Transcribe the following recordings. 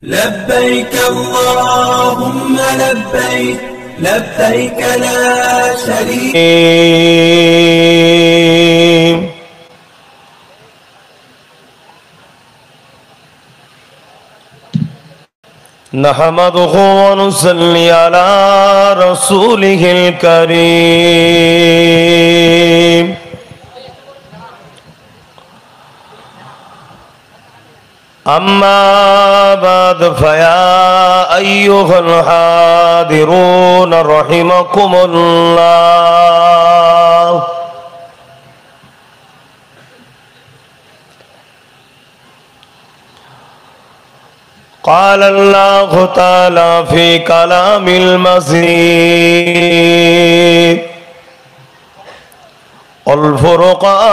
لبيك اللهم لبيك لبيك لا شريك نحمده ونصلي على رسوله الكريم أما بعد فيا أيها الحاضرون رحمكم الله قال الله تعالى في كلام المجيد الفرقان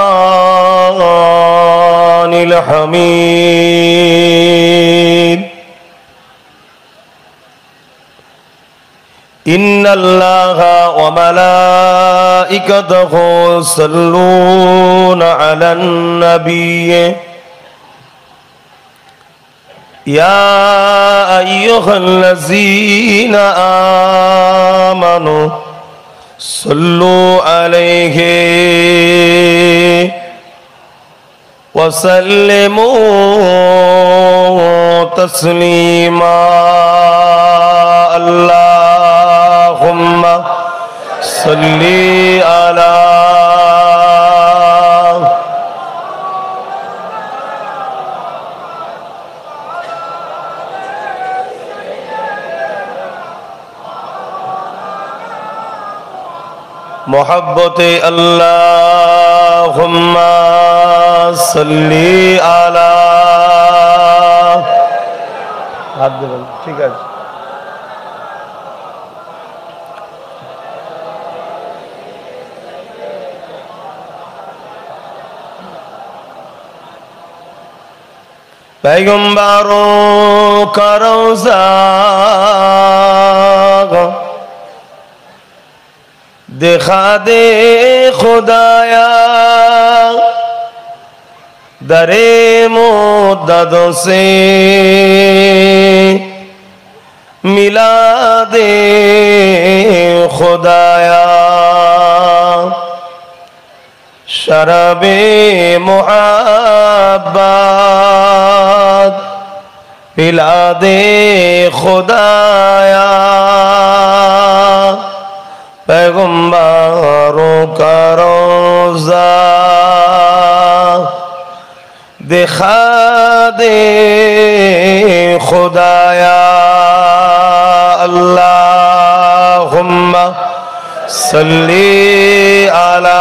الحميد إن الله وملائكته يصلون على النبي يا أيها الذين آمنوا صلوا عليه وسلموا تسليما اللهم صل على محبت اللهم صل على ঠিক আছে पैगंबरों का रोज़ा दिखा दे खुदाया दरे मुद्दतों से मिला दे खुदाया शराबे मुहब्बत पिला दे खुदाया पैगंबरों का रोज़ा दिखा दे खुदाया अल्लाहुम्मा सल्ली अला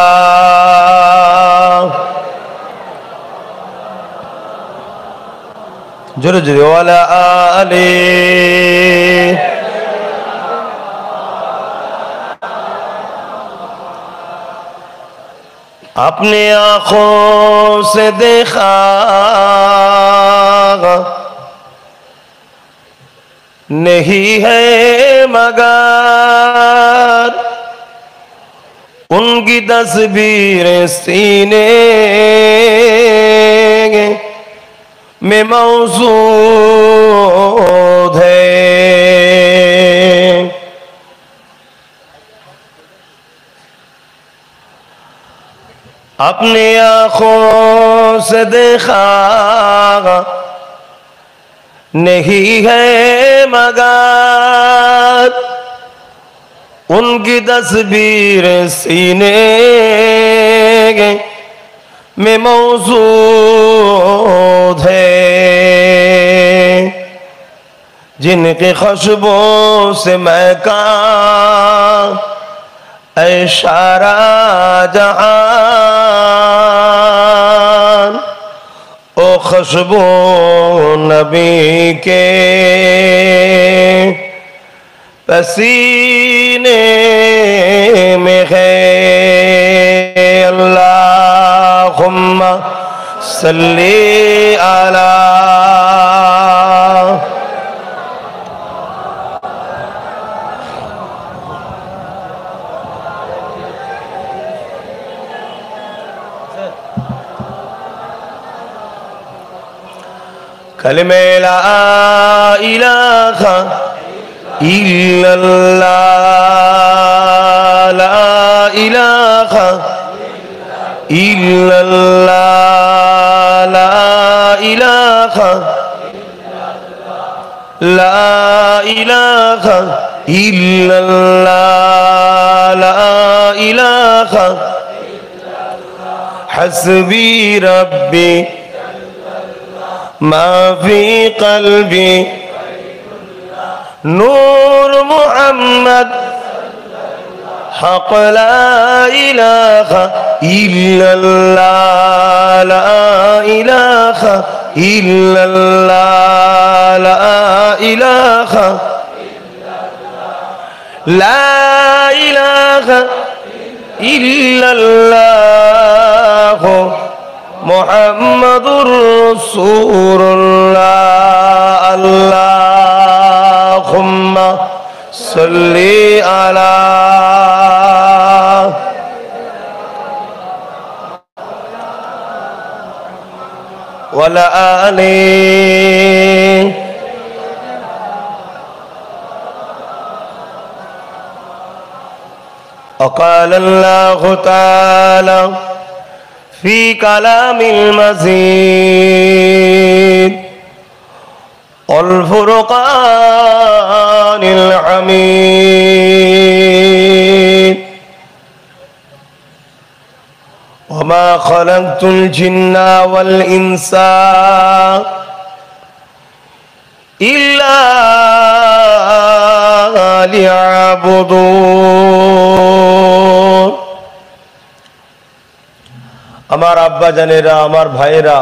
जोरे जोरे वाला आले अपने आँखों से देखा नहीं है मगर उनकी तस्वीरें सीने में मौजूद है अपनी आँखों से देखा नहीं है मगर उनकी तस्वीर सीने में मौजूद है जिनकी खुशबू से महका ऐशारा जहान ओ खुशबू नबी के पसीने में है अल्लाहुम्मा सल्ली अला कलिमे ला ইলাহা ইল্লাল্লাহ লা ইলাহা ইল্লাল্লাহ লা ইলাহা লা ইলাহা ইল্লাল্লাহ লা ইলাহা হাসবি রাব্বি মা ফি কলবি নূর মুহাম্মদ হক লা ইলাহা ইল্লাল্লাহ লা ইলাহা ইল্লাল্লাহ লা ইলাহা লা ইলাহা ইল্লাল্লাহ মুহাম্মাদুর রাসূলুল্লাহ আল্লাহুম্মা সাল্লি আলা ওয়ালা আলিহি وقال الله تعالى في كلام المزيد والفرقان الحميد وما خلقت الجن والإنس إلا ليعبدون আমার আব্বা জানেরা, আমার ভাইয়েরা,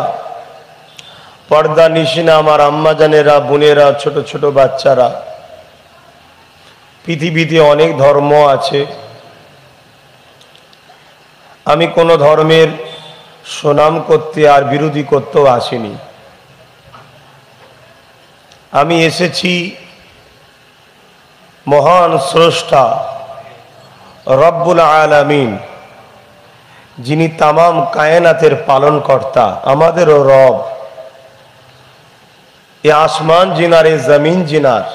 পর্দা নিশিনা আমার আম্মা জানেরা, বোনেরা, ছোট ছোট বাচ্চারা, পৃথিবীতে অনেক ধর্ম আছে। আমি কোনো ধর্মের সুনাম করতে আর বিরোধী করতেও আসিনি। আমি এসেছি মহান স্রষ্টা রব্বুল আলামিন, যিনি তামাম কায়নাতের পালনকর্তা, আমাদেরও রব, এ আসমান জিনার, এ জমিন জিনার,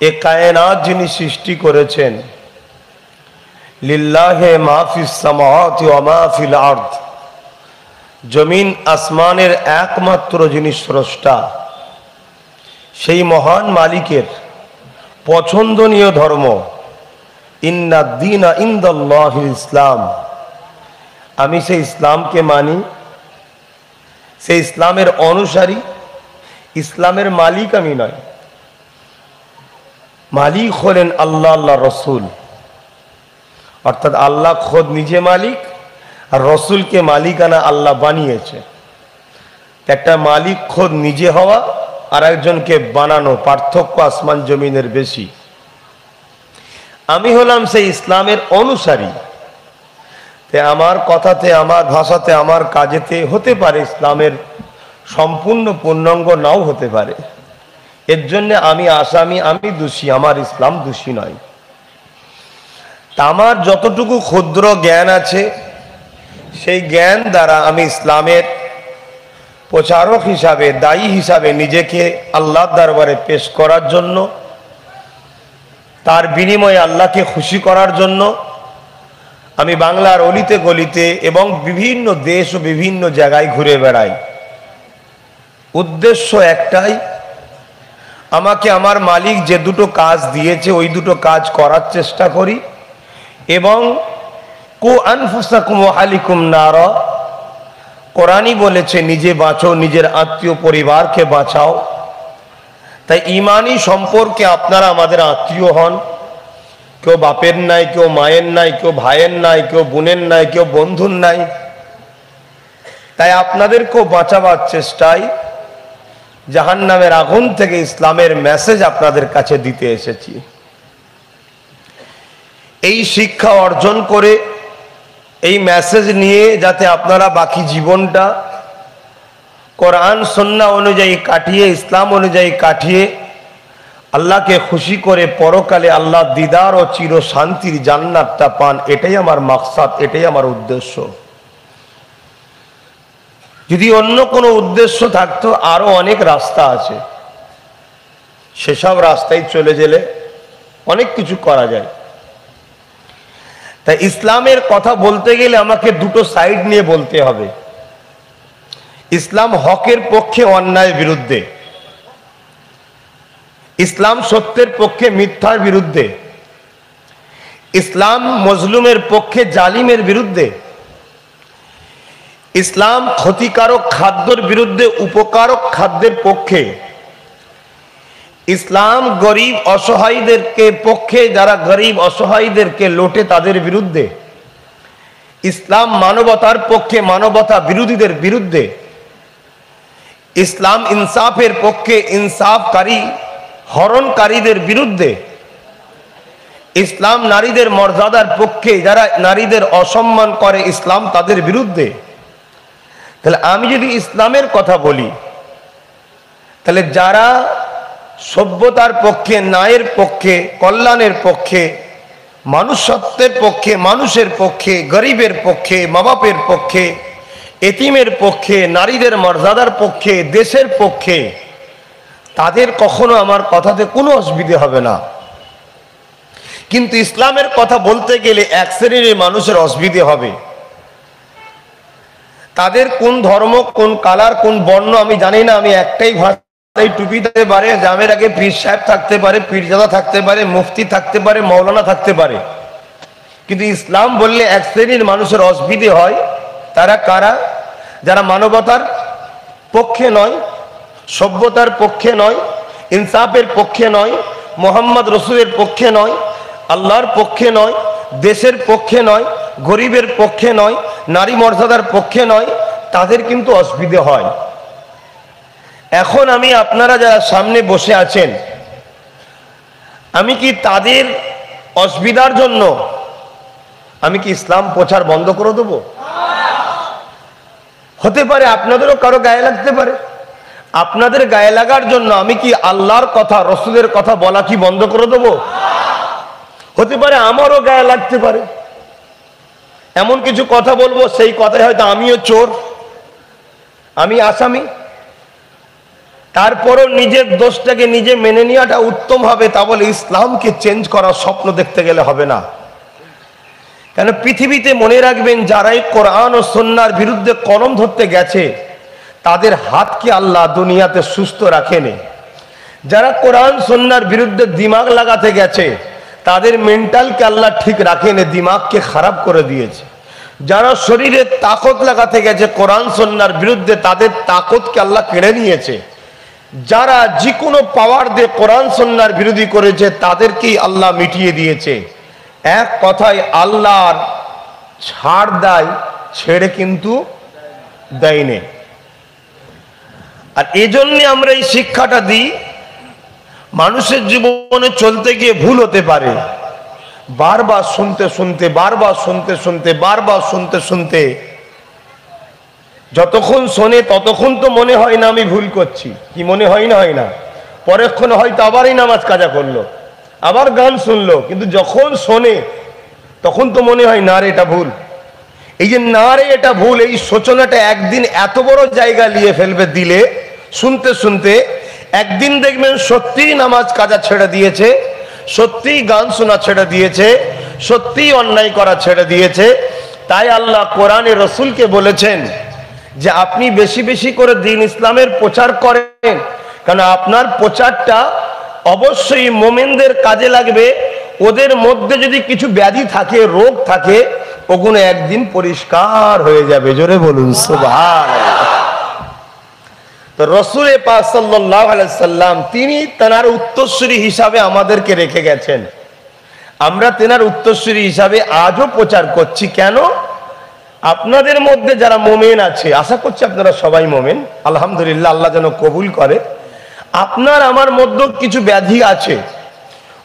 এ কায়নাত যিনি সৃষ্টি করেছেন। লিল্লাহি মা ফিস সামাওয়াতি ওয়া মা ফিল আরদ, জমিন আসমানের একমাত্র যিনি স্রষ্টা, সেই মহান মালিকের পছন্দনীয় ধর্ম ইন্না দীনা ইনদাল্লাহিল ইসলাম। আমি সেই ইসলামকে মানি, সেই ইসলামের অনুসারী। ইসলামের মালিক আমি নয়, মালিক হলেন আল্লাহ, আল্লাহ রসুল। অর্থাৎ আল্লাহ খোদ নিজে মালিক, আর রসুলকে মালিকানা আল্লাহ বানিয়েছে। একটা মালিক খোদ নিজে হওয়া আর একজনকে বানানো, পার্থক্য আসমান জমিনের বেশি। আমি হলাম সেই ইসলামের অনুসারী। আমার কথাতে, আমার ভাষাতে, আমার কাজেতে হতে পারে ইসলামের সম্পূর্ণ পূর্ণাঙ্গ নাও হতে পারে। এর জন্য আমি আসামি, আমি দোষী, আমার ইসলাম দোষী নয়। তা আমার যতটুকু ক্ষুদ্র জ্ঞান আছে, সেই জ্ঞান দ্বারা আমি ইসলামের প্রচারক হিসাবে, দায়ী হিসাবে নিজেকে আল্লাহর দরবারে পেশ করার জন্য, তার বিনিময়ে আল্লাহকে খুশি করার জন্য আমি বাংলার অলিতে গলিতে এবং বিভিন্ন দেশ ও বিভিন্ন জায়গায় ঘুরে বেড়াই। উদ্দেশ্য একটাই, আমাকে আমার মালিক যে দুটো কাজ দিয়েছে ওই দুটো কাজ করার চেষ্টা করি, এবং কু আনফুসাকুম ওয়া আহলিকুম নারা, কোরআনই বলেছে নিজে বাঁচো, নিজের আত্মীয় পরিবারকে বাঁচাও। তাই ইমানি সম্পর্কে আপনারা আমাদের আত্মীয় হন। কেউ বাপের নাই, কেউ মায়ের নাই, কেউ ভাইয়ের নাই, কেউ বোনের নাই, কেউ বন্ধুর নাই। তাই আপনাদেরকেও বাঁচাবার চেষ্টায় জাহান্নামের আগুন থেকে ইসলামের মেসেজ আপনাদের কাছে দিতে এসেছি। এই শিক্ষা অর্জন করে, এই মেসেজ নিয়ে যাতে আপনারা বাকি জীবনটা কোরআন সুন্নাহ অনুযায়ী কাটিয়ে, ইসলাম অনুযায়ী কাটিয়ে আল্লাহকে খুশি করে পরকালে আল্লাহ দিদার ও চির শান্তির জান্নাতটা পান, এটাই আমার মাকসাদ, এটাই আমার উদ্দেশ্য। যদি অন্য কোনো উদ্দেশ্য থাকতো, আরো অনেক রাস্তা আছে। সেসব রাস্তায় চলে গেলে অনেক কিছু করা যায়। তাই ইসলামের কথা বলতে গেলে আমাকে দুটো সাইড নিয়ে বলতে হবে। ইসলাম হকের পক্ষে, অন্যায়ের বিরুদ্ধে। ইসলাম সত্যের পক্ষে, মিথ্যার বিরুদ্ধে। ইসলাম মজলুমের পক্ষে, জালিমের বিরুদ্ধে। ইসলাম ক্ষতিকারক খাদ্যের বিরুদ্ধে, উপকারক খাদ্যের পক্ষে। ইসলাম গরিব অসহায়দেরকে পক্ষে, যারা গরিব অসহায়দেরকে লোটে তাদের বিরুদ্ধে। ইসলাম মানবতার পক্ষে, মানবতা বিরোধীদের বিরুদ্ধে। ইসলাম ইনসাফের পক্ষে, ইনসাফকারী হরণকারীদের বিরুদ্ধে। ইসলাম নারীদের মর্যাদার পক্ষে, যারা নারীদের অসম্মান করে ইসলাম তাদের বিরুদ্ধে। তাহলে আমি যদি ইসলামের কথা বলি, তাহলে যারা সভ্যতার পক্ষে, ন্যায়ের পক্ষে, কল্যাণের পক্ষে, মানুষত্বের পক্ষে, মানুষের পক্ষে, গরিবের পক্ষে, মা বাপের পক্ষে, এতিমের পক্ষে, নারীদের মর্যাদার পক্ষে, দেশের পক্ষে, তাদের কখনো আমার কথাতে কোনো অসুবিধে হবে না। কিন্তু ইসলামের কথা বলতে গেলে এক শ্রেণীর মানুষের অসুবিধে হবে। তাদের কোন ধর্ম, কোন কালার, কোন বর্ণ আমি জানি না, আমি একটাই ভাষায় টুপি থাকতে পারে, জামের আগে পীর সাহেব থাকতে পারে, পীরজাদা থাকতে পারে, মুফতি থাকতে পারে, মৌলানা থাকতে পারে, কিন্তু ইসলাম বললে এক শ্রেণীর মানুষের অসুবিধে হয়। তারা কারা? যারা মানবতার পক্ষে নয়, সভ্যতার পক্ষে নয়, ইনসাফের পক্ষে নয়, মোহাম্মদ রসুলের পক্ষে নয়, আল্লাহর পক্ষে নয়, দেশের পক্ষে নয়, গরিবের পক্ষে নয়, নারী মর্যাদার পক্ষে নয়, তাদের কিন্তু অসুবিধে হয়। এখন আমি আপনারা যারা সামনে বসে আছেন, আমি কি তাদের অসুবিধার জন্য আমি কি ইসলাম প্রচার বন্ধ করে দেবো? হতে পারে আপনাদেরও কারো গায়ে লাগতে পারে। আপনাদের গায়ে লাগার জন্য আমি কি আল্লাহর কথা, রসুলের কথা বলা কি বন্ধ করে দেবো? হতে পারে আমারও গায়ে লাগতে পারে। এমন কিছু কথা বলবো, সেই কথায় হয়তো আমিও চোর, আমি আসামি। তারপরও নিজের দোষটাকে নিজে মেনে নেওয়াটা উত্তম হবে। তা বলে ইসলামকে চেঞ্জ করার স্বপ্ন দেখতে গেলে হবে না। কেন পৃথিবীতে মনে রাখবেন, যারাই কোরআন ও সুন্নাহর বিরুদ্ধে কলম ধরতে গেছে, তাদের হাতকে আল্লাহ দুনিয়াতে সুস্থ রাখেনি। যারা কোরআন সুন্নাহর বিরুদ্ধে দিমাগ লাগাতে গেছে, তাদের মেন্টালকে আল্লাহ ঠিক রাখেনি, দিমাগকে খারাপ করে দিয়েছে। যারা শরীরে তাকত লাগাতে গেছে কোরআন সুন্নাহর বিরুদ্ধে, তাদের তাকতকে আল্লাহ কেড়ে নিয়েছে। যারা যে কোনো পাওয়ার দিয়ে কোরআন সুন্নাহর বিরোধী করেছে, তাদেরকেই আল্লাহ মিটিয়ে দিয়েছে। এক কথায় আল্লাহর ছাড় দেয়, ছেড়ে কিন্তু দেয়নি। আর এজন্য আমরা এই শিক্ষাটা দিই, মানুষের জীবনে চলতে গিয়ে ভুল হতে পারে। বারবার শুনতে শুনতে, বারবার শুনতে শুনতে, বারবার শুনতে শুনতে যতক্ষণ শোনে ততক্ষণ তো মনে হয় না আমি ভুল করছি। কি মনে হয় না? হয় না। পরেক্ষণে হয়তো আবারই নামাজ কাজা করলো, আবার গান শুনলো, কিন্তু যখন শোনে তখন তো মনে হয় না রে এটা ভুল। এই যে না রে এটা ভুল, এই সূচনাটা একদিন এত বড় জায়গা নিয়ে ফেলবে দিলে। শুনতে শুনতে একদিন দেখবেন সত্যিই নামাজ কাজা ছেড়ে দিয়েছে, সত্যিই গান শোনা ছেড়ে দিয়েছে, সত্যিই অন্যায় করা ছেড়ে দিয়েছে। তাই আল্লাহ কোরআনে রসুলকে বলেছেন যে আপনি বেশি বেশি করে দ্বীন ইসলামের প্রচার করেন, কারণ আপনার প্রচারটা অবশ্যই মোমেনদের কাজে লাগবে। ওদের মধ্যে যদি কিছু ব্যাধি থাকে, রোগ থাকে, ওগুলো একদিন পরিষ্কার হয়ে যাবে। জোরে বলুন সুবহানাল্লাহ। তো রাসূল পাক সাল্লাল্লাহু আলাইহি সাল্লাম তিনি তেনার উত্তরসূরি হিসাবে আমাদেরকে রেখে গেছেন। আমরা তেনার উত্তরসূরি হিসাবে আজও প্রচার করছি। কেন? আপনাদের মধ্যে যারা মোমেন আছে, আশা করছি আপনারা সবাই মোমেন, আলহামদুলিল্লাহ, আল্লাহ যেন কবুল করে। আপনার আমার মধ্যে কিছু ব্যাধি আছে,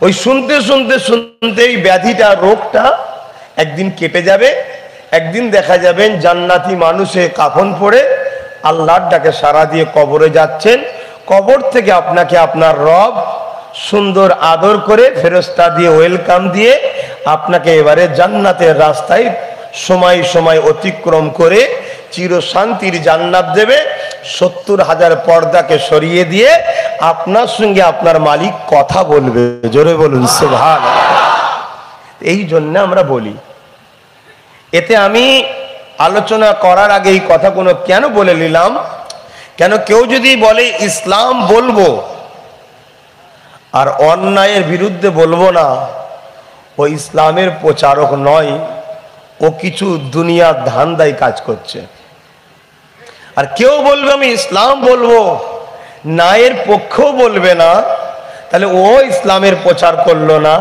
ওই শুনতে শুনতে শুনতে এই ব্যাধিটা, রোগটা একদিন কেটে যাবে। একদিন দেখা যাবেন জান্নাতি মানুষে কাফন পরে আল্লাহর ডাকে সাড়া দিয়ে কবরে যাচ্ছেন। কবর থেকে আপনাকে আপনার রব সুন্দর আদর করে ফেরেশতা দিয়ে ওয়েলকাম দিয়ে আপনাকে এবারে জান্নাতের রাস্তায় সময় সময় অতিক্রম করে চির শান্তির জান্নাত দেবে। 70,000 পর্দাকে সরিয়ে দিয়ে আপনার সঙ্গে আপনার মালিক কথা বলবে। জোরে বলুন সুবহানাল্লাহ। এই জন্য আমরা বলি। এতে আমি আলোচনা করার আগে এই কথাগুলো কেন বলে নিলাম, কেন কেউ যদি বলে ইসলাম বলবো আর অন্যায়ের বিরুদ্ধে বলবো না, ও ইসলামের প্রচারক নয়, ও কিছু দুনিয়ার ধান্দায় কাজ করছে। আর কেউ বলবে আমি ইসলাম বলবো, ন্যায়ের পক্ষেও বলবে না, তাহলে ও ইসলামের প্রচার করলো না,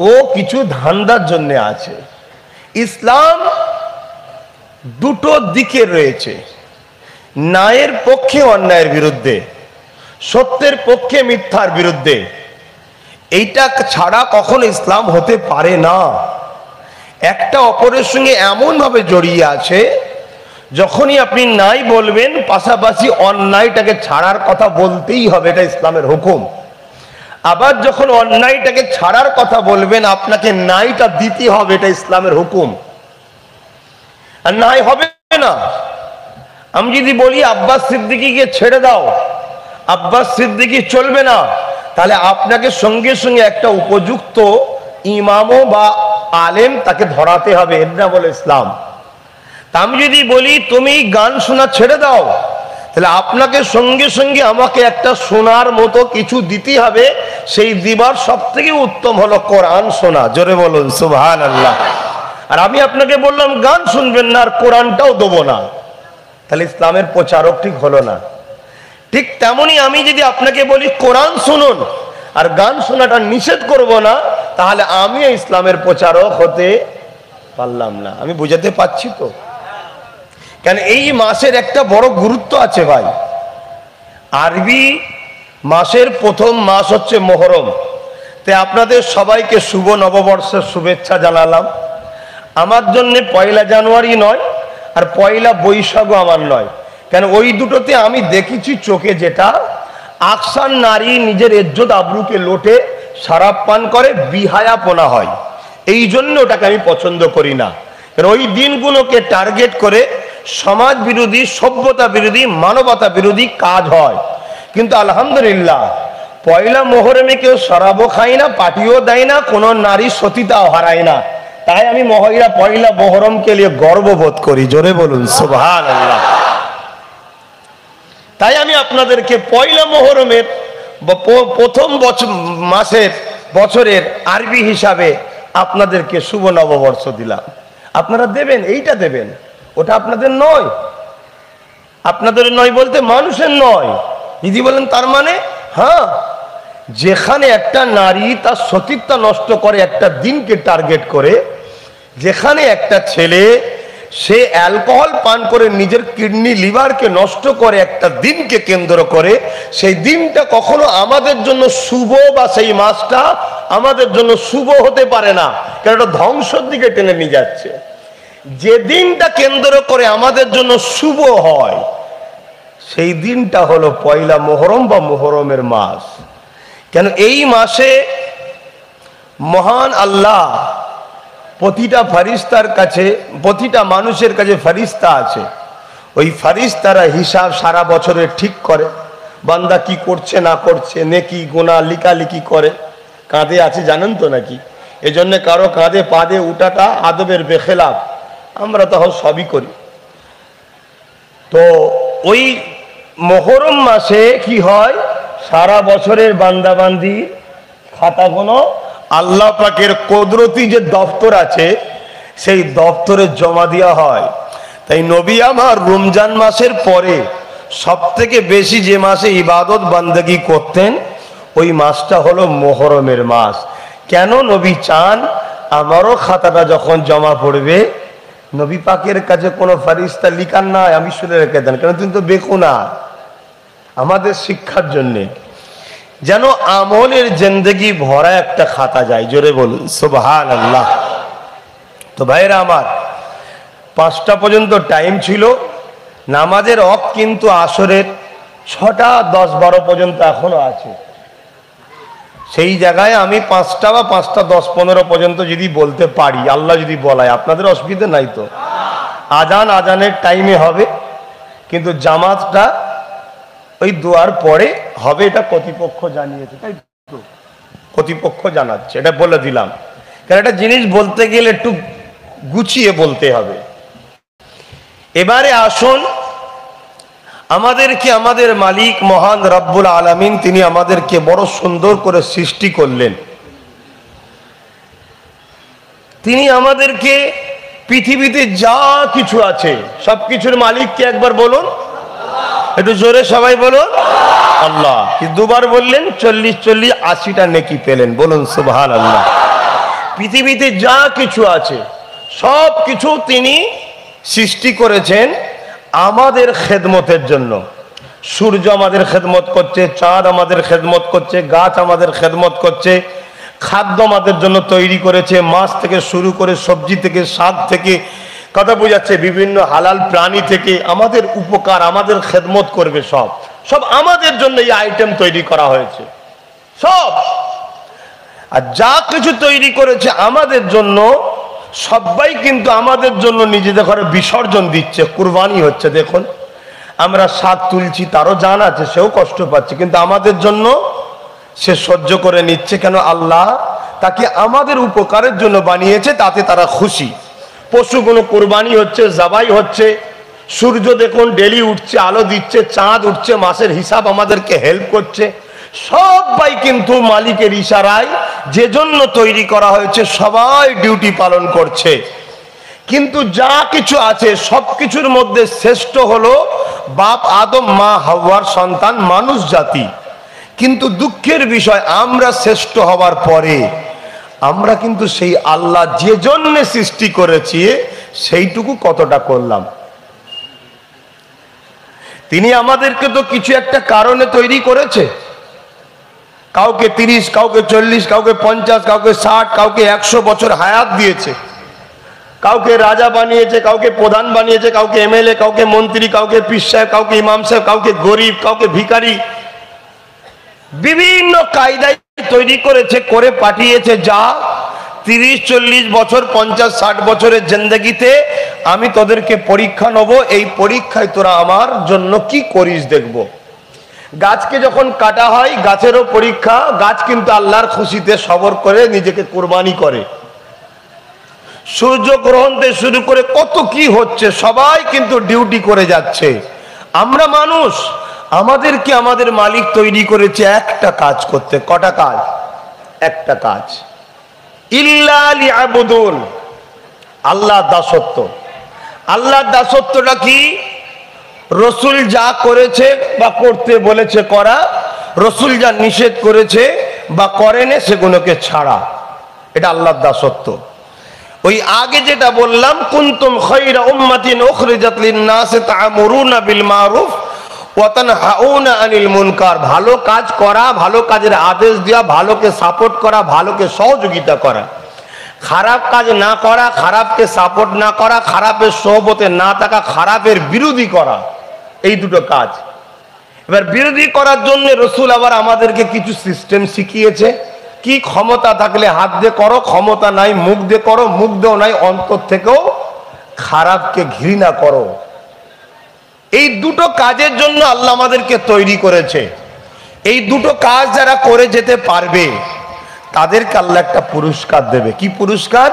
ও কিছু ধান্দার জন্য আছে। ইসলাম দুটো দিকে রয়েছে, ন্যায়ের পক্ষে অন্যায়ের বিরুদ্ধে, সত্যের পক্ষে মিথ্যার বিরুদ্ধে। এইটা ছাড়া কখনো ইসলাম হতে পারে না। একটা অপরের সঙ্গে এমন ভাবে জড়িয়ে আছে, যখনই আপনি ন্যায় বলবেন পাশাপাশি অন্যায়টাকে ছাড়ার কথা বলতেই হবে, এটা ইসলামের হুকুম। আবার যখন অন্যায়টাকে ছাড়ার কথা বলবেন আপনাকে ন্যায়টা দিতে হবে, এটা ইসলামের হুকুম। আর ন্যায় হবে না। আমি যদি বলি আব্বাস সিদ্দিকীকে ছেড়ে দাও, আব্বাস সিদ্দিকী চলবে না, তাহলে আপনাকে সঙ্গে সঙ্গে একটা উপযুক্ত ইমামও বা আলেম তাকে ধরাতে হবে, এর না বলে ইসলাম। তা আমি যদি বলি তুমি গান শোনা ছেড়ে দাও, তাহলে আপনাকে সঙ্গে সঙ্গে আমাকে একটা শোনার মতো কিছু দিতে হবে। সেই দিবার সব থেকে উত্তম হলো কোরআন শোনা। জোরে বলুন সুবহানাল্লাহ। আর আমি আপনাকে বললাম গান শুনবেন না আর কোরআনটাও দেবো না, তাহলে ইসলামের প্রচারক ঠিক হলো না। ঠিক তেমনি আমি যদি আপনাকে বলি কোরআন শুনুন আর গান শোনাটা নিষেধ করব না, তাহলে আমি ইসলামের প্রচারক হতে পারলাম না। আমি বুঝাতে পারছি তো? কেন এই মাসের একটা বড় গুরুত্ব আছে ভাই। আরবি মাসের প্রথম মাস হচ্ছে মুহররম। তাই আপনাদের সবাইকে শুভ নববর্ষের শুভেচ্ছা জানালাম। আমার জন্য পয়লা জানুয়ারি নয়, আর পয়লা বৈশাখও আমার নয়। কেন ওই দুটোতে আমি দেখেছি চোখে যেটা আকসার নারী নিজের ইজ্জত আবরুকে লোটে শরাব পান করে, বিহায়াপনা হয়, এই জন্য ওটাকে আমি পছন্দ করি না। কারণ ওই দিনগুলোকে টার্গেট করে সমাজ বিরোধী, সভ্যতা বিরোধী, মানবতা বিরোধী কাজ হয়। কিন্তু আলহামদুলিল্লাহ পয়লা মুহররমে কেউ শরাবও খায় না, পার্টিও দেয় না, কোনো নারী সতীতাও হারায় না। তাই আমি পয়লা মুহররমকে নিয়ে গর্ববোধ করি। জোরে বলুন সুবহানাল্লাহ। তাই আমি আপনাদেরকে পয়লা মুহররমের প্রথম বছরের আরবি হিসাবে আপনাদেরকে শুভ নববর্ষ দিলাম। আপনারা দেবেন, এইটা দেবেন, ওটা আপনাদের নয়। আপনাদের নয় বলতে মানুষের নয়। যদি বলেন তার মানে হ্যাঁ, যেখানে একটা নারী তার সতীত্ব নষ্ট করে একটা দিনকে টার্গেট করে, যেখানে একটা ছেলে সে অ্যালকোহল পান করে নিজের কিডনি লিভারকে নষ্ট করে একটা দিনকে কেন্দ্র করে, সেই দিনটা কখনো আমাদের জন্য শুভ বা সেই মাসটা আমাদের জন্য শুভ হতে পারে না, কারণ এটা ধ্বংসের দিকে টেনে নিয়ে যাচ্ছে। যে দিনটা কেন্দ্র করে আমাদের জন্য শুভ হয় সেই দিনটা হলো পয়লা মুহররম বা মুহররমের মাস। কেন এই মাসে মহান আল্লাহ প্রতিটা ফারিস্তার কাছে, প্রতিটা মানুষের কাছে ফারিস্তা আছে। ওই ফারিস্তারা হিসাব সারা বছরের ঠিক করে, বান্দা কি করছে না করছে, নেকি গুনাহ লিকালিকি করে। কাঁধে আছে জানেন তো নাকি? এজন্য কারো কাঁধে পাদে উঠাটা আদবের বেখেলাফ, আমরা তখন সবই করি। তো ওই মুহররম মাসে কি হয়, সারা বছরের বান্দাবান্দি খাতাগুলো আল্লাহ পাকের কুদরতি যে দপ্তর আছে সেই দপ্তরে জমা দেওয়া হয়। তাই নবী আমার রমজান মাসের পরে সব থেকে বেশি যে মাসে ইবাদত বান্দাগি করতেন ওই মাসটা হলো মুহররমের মাস। কেন? নবী চান আমারও খাতাটা যখন জমা পড়বে, নবী পাকের কাছে কোনো ফারিস্তা লিখার নাই, আমি শুনে রেখে দেন, কেন তুমি তো বেকুনা। আমাদের শিক্ষার জন্যে যেন আমলের জিন্দেগি ভরা একটা খাতা যায়। জোরে বলুন সুবহানাল্লাহ। তো ভাইরা আমার, 5টা পর্যন্ত টাইম ছিল নামাজের ওয়াক্ত, কিন্তু আসরের 6টা 10 12 পর্যন্ত এখনো আছে। সেই জায়গায় আমি 5টা বা 5টা 10 15 পর্যন্ত যদি বলতে পারি, আল্লাহ যদি বলায়, আপনাদের অসুবিধা নাই তো? আজানের টাইমে হবে, কিন্তু জামাতটা ওই দোয়ার পরে হবে, এটা কর্তৃপক্ষ জানিয়েছে, তাই তো কর্তৃপক্ষ জানাচ্ছে, এটা বলে দিলাম। কারণ একটা জিনিস বলতে গেলে একটু গুছিয়ে বলতে হবে। এবারে আসুন, আমাদেরকে আমাদের মালিক মহান রব্বুল আলামিন তিনি আমাদেরকে বড় সুন্দর করে সৃষ্টি করলেন। তিনি আমাদেরকে পৃথিবীতে যা কিছু আছে সবকিছুর মালিককে একবার বলুন, একটু জোরে সবাই বলুন আল্লাহ। দুবার বললেন 40 80টা নেকি পেলেন, বলুন সুবহানাল্লাহ। পৃথিবীতে যা কিছু আছে সব কিছু তিনি সৃষ্টি করেছেন আমাদের খেদমতের জন্য। সূর্য আমাদের খেদমত করছে, চাঁদ আমাদের খেদমত করছে, গাছ আমাদের খেদমত করছে, খাদ্য আমাদের জন্য তৈরি করেছে, মাছ থেকে শুরু করে সবজি থেকে, শাক থেকে, কথা বোঝাচ্ছে বিভিন্ন হালাল প্রাণী থেকে আমাদের উপকার, আমাদের খেদমত করবে। সব সব আমাদের জন্য এই আইটেম তৈরি করা হয়েছে সব। আর যা কিছু তৈরি করেছে আমাদের জন্য, সবাই কিন্তু আমাদের জন্য নিজেদের ঘরে বিসর্জন দিচ্ছে, কুরবানি হচ্ছে। দেখুন আমরা শাক তুলছি, তারও জান আছে, সেও কষ্ট পাচ্ছে, কিন্তু আমাদের জন্য সে সহ্য করে নিচ্ছে। কেন? আল্লাহ তাকে আমাদের উপকারের জন্য বানিয়েছে, তাতে তারা খুশি। পশুগুলো কুরবানি হচ্ছে, জবাই হচ্ছে। সূর্য দেখুন ডেলি উঠছে, আলো দিচ্ছে, চাঁদ উঠছে, মাসের হিসাব আমাদেরকে হেল্প করছে। সবাই কিন্তু মালিকের ইশারায় যে জন্য তৈরি করা হয়েছে সবাই ডিউটি পালন করছে। কিন্তু যা কিছু আছে সবকিছুর মধ্যে শ্রেষ্ঠ হলো বাপ আদম মা হাওয়ার সন্তান মানুষ জাতি। কিন্তু দুঃখের বিষয়, আমরা শ্রেষ্ঠ হওয়ার পরে আমরা কিন্তু সেই আল্লাহ যে জন্য সৃষ্টি করেছি সেইটুকু কতটা করলাম? তিনি আমাদেরকে তো কিছু একটা কারণে তৈরি করেছে। কাউকে 30, কাউকে 40, কাউকে 50, কাউকে 60, কাউকে 100 বছর হায়াত দিয়েছে। কাউকে রাজা বানিয়েছে, কাউকে প্রধান বানিয়েছে, কাউকে এমএলএ, কাউকে মন্ত্রী, কাউকে পীর সাহেব, কাউকে ইমাম সাহেব, কাউকে গরিব, কাউকে ভিখারি। বিভিন্ন কায়দায় তৈরি করেছে, করে পাঠিয়েছে। যা 30, 40 বছর, 50, 60 বছরের জিন্দেগিতে আমি তোদেরকে পরীক্ষা নেব, এই পরীক্ষায় তোরা আমার জন্য কি করিস দেখব। গাছকে যখন কাটা হয় গাছেরও পরীক্ষা, গাছ কিন্তু আল্লাহর খুশিতে সবর করে নিজেকে কুরবানি করে। সূর্যগ্রহণ থেকে শুরু করে কত কি হচ্ছে, সবাই কিন্তু ডিউটি করে যাচ্ছে। আমরা মানুষ, আমাদেরকে আমাদের মালিক তৈরি করেছে একটা কাজ করতে। কটা কাজ? একটা কাজ, ইল্লা লিয়াবুদুন, আল্লাহ দাসত্ব। আল্লাহ দাসত্বটা কি? রসুল যা করেছে বা করতে বলেছে করা, রসুল যা নিষেধ করেছে বা করেনে সেগুলোকে ছাড়া, এটা আল্লাহর দাসত্ব। ওই আগে যেটা বললাম, কুনতুম খায়রা উম্মাতিন উখরিজাত লিন-নাস তা'মুরুনা বিল মারুফ ওয়া তানহাউনা আনিল মুনকার। ভালো কাজ করা, ভালো কাজের আদেশ দেওয়া, ভালোকে সাপোর্ট করা, ভালোকে সহযোগিতা করা। খারাপ কাজ না করা, খারাপকে সাপোর্ট না করা, খারাপের সোহবতে না থাকা, খারাপের বিরোধী করা, এই দুটো কাজ। এবার বিরোধী করার জন্য রসুল আবার আমাদেরকে কিছু সিস্টেম শিখিয়েছে। কি? ক্ষমতা থাকলে হাত দিয়ে করো, ক্ষমতা নাই মুখ দিয়ে করো, মুখ দিয়েও নাই অন্তর থেকেও খারাপকে ঘৃণা করো। এই দুটো কাজের জন্য আল্লাহ আমাদেরকে তৈরি করেছে। এই দুটো কাজ যারা করে যেতে পারবে তাদেরকে আল্লাহ একটা পুরস্কার দেবে। কি পুরস্কার?